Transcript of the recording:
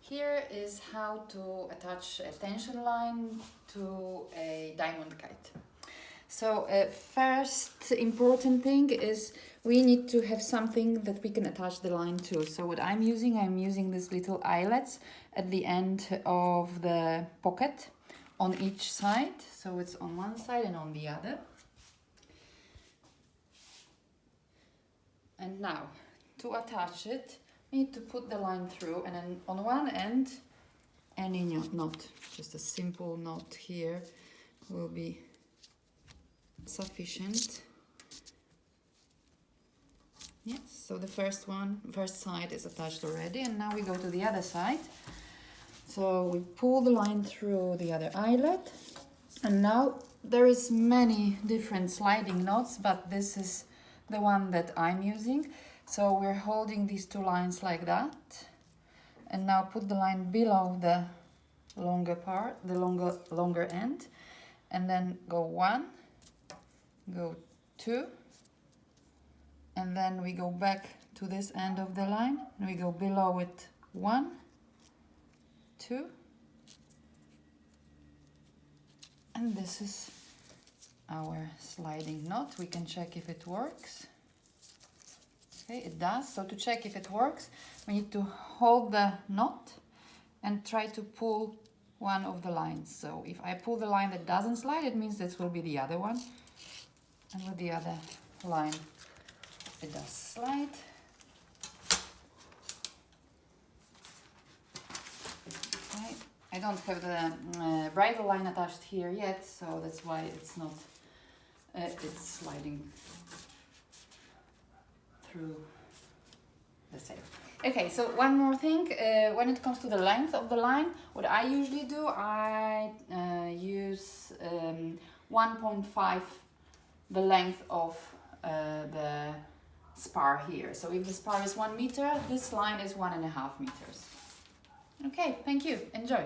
Here is how to attach a tension line to a diamond kite. So first important thing is we need to have something that we can attach the line to. So what I'm using these little eyelets at the end of the pocket on each side. So it's on one side and on the other. And now to attach it, we need to put the line through, and then on one end, any knot, just a simple knot here will be sufficient. Yes, so the first side is attached already, and now we go to the other side. So we pull the line through the other eyelet, and now there is many different sliding knots, but this is the one that I'm using. So we're holding these two lines like that, and now put the line below the longer part, the longer end, and then go 1, go 2, and then we go back to this end of the line, and we go below it 1, 2, and this is our sliding knot. We can check if it works. Okay, it does. So to check if it works, we need to hold the knot and try to pull one of the lines. So if I pull the line that doesn't slide, it means this will be the other one. And with the other line, it does slide. Okay. I don't have the bridle line attached here yet, so that's why it's not, it's sliding through the sail. Okay, so one more thing, when it comes to the length of the line, what I usually do, I use 1.5 the length of the spar here. So if the spar is 1 meter, this line is 1.5 meters. Okay, thank you, enjoy.